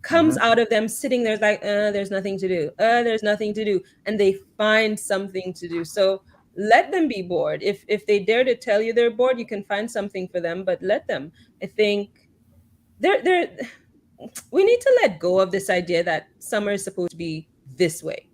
comes Hmm. out of them sitting there like, there's nothing to do. There's nothing to do. And they find something to do. So let them be bored. If they dare to tell you they're bored, you can find something for them, but let them. I think they're we need to let go of this idea that summer is supposed to be this way,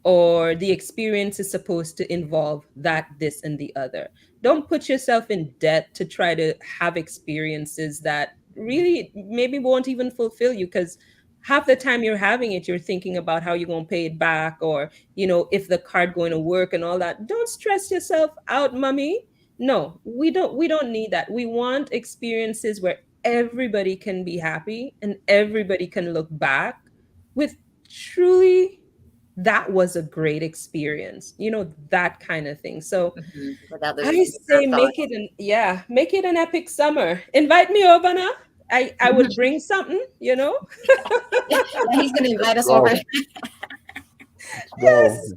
or the experience is supposed to involve that, this, and the other. Don't put yourself in debt to try to have experiences that really maybe won't even fulfill you, because half the time you're having it, you're thinking about how you're going to pay it back, or if the card going to work and all that. Don't stress yourself out, mummy. No, we don't need that. We want experiences where everybody can be happy and everybody can look back with truly, that was a great experience, that kind of thing. So Hmm. Without I the say make thoughts. it an epic summer. Invite me over now. I would bring something. Yeah, he's gonna invite Let's us over. go. Let's go. Yes.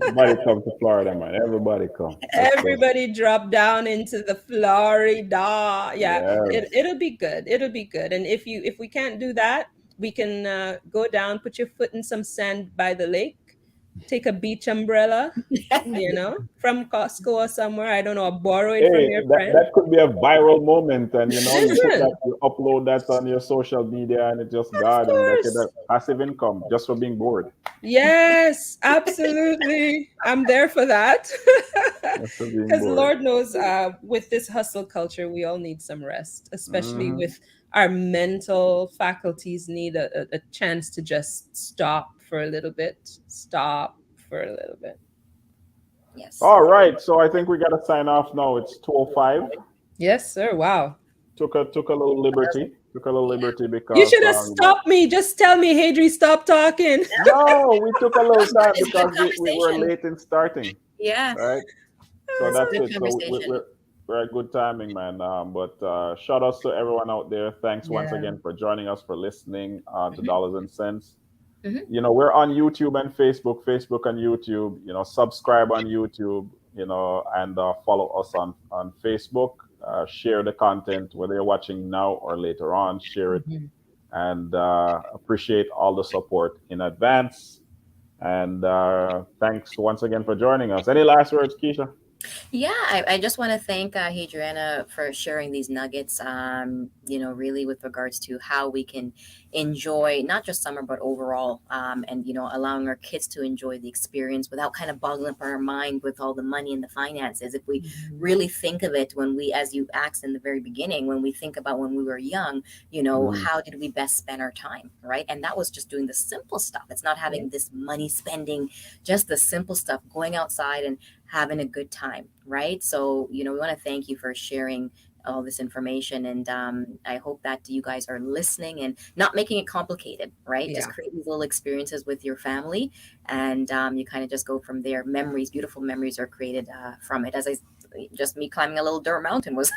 Everybody come to Florida, man. Everybody come. Let's go. Everybody drop down into the Florida. Yeah, Yes. it'll be good. It'll be good. And if we can't do that, we can go down, put your foot in some sand by the lake, take a beach umbrella, from Costco or somewhere. I don't know, or borrow it from Hey, your that friend. that could be a viral moment, and you put that, Listen, you upload that on your social media, and it just of God, and okay, course. that passive income just for being bored. Yes, absolutely. I'm there for that. Just for being Because bored. Lord knows, with this hustle culture, we all need some rest, especially Hmm. with our mental faculties need a chance to just stop for a little bit. Stop for a little bit. Yes. All right, so I think we got to sign off now. It's 2:05. Yes, sir. Wow. Took a little liberty. Took a little Yeah. liberty You because should have stopped me. Just tell me, Hadri, stop talking. no, we took a little It's good. time It's good because we were conversation. late in starting, Yeah. right? So It's a that's good it. So conversation. we're at good timing, man. But shout outs to everyone out there. Thanks once Yeah. again for joining us for listening to Hmm. Dollars and Cents. Hmm. We're on YouTube and Facebook and YouTube. Subscribe on YouTube. And follow us on Facebook. Share the content whether you're watching now or later on. Share it Mhm. and appreciate all the support in advance. And thanks once again for joining us. Any last words, Keisha? Yeah, I just want to thank Hadriana for sharing these nuggets, really with regards to how we can enjoy not just summer, but overall, and, allowing our kids to enjoy the experience without kind of boggling up our mind with all the money and the finances. If we Mhm. really think of it when we, as you asked in the very beginning, when we think about when we were young, Mhm. how did we best spend our time, right? And that was just doing the simple stuff. It's not Yeah. having this money spending, just the simple stuff, going outside and having a good time, right? So, we want to thank you for sharing all this information. And I hope that you guys are listening and not making it complicated, right? Just Yeah. create these little experiences with your family. And you kind of just go from there. Memories, beautiful memories are created from it. Just me climbing a little dirt mountain was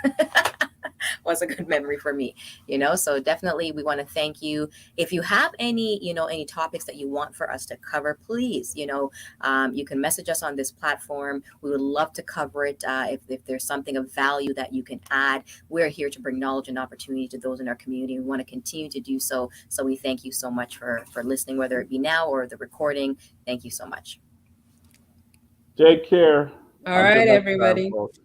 was a good memory for me, so definitely we want to thank you. If you have any topics that you want for us to cover, please, you can message us on this platform. We would love to cover it. If there's something of value that you can add, we're here to bring knowledge and opportunity to those in our community. We want to continue to do so. So we thank you so much for listening, whether it be now or the recording. Thank you so much. Take care. All Until right, next time, everybody. folks.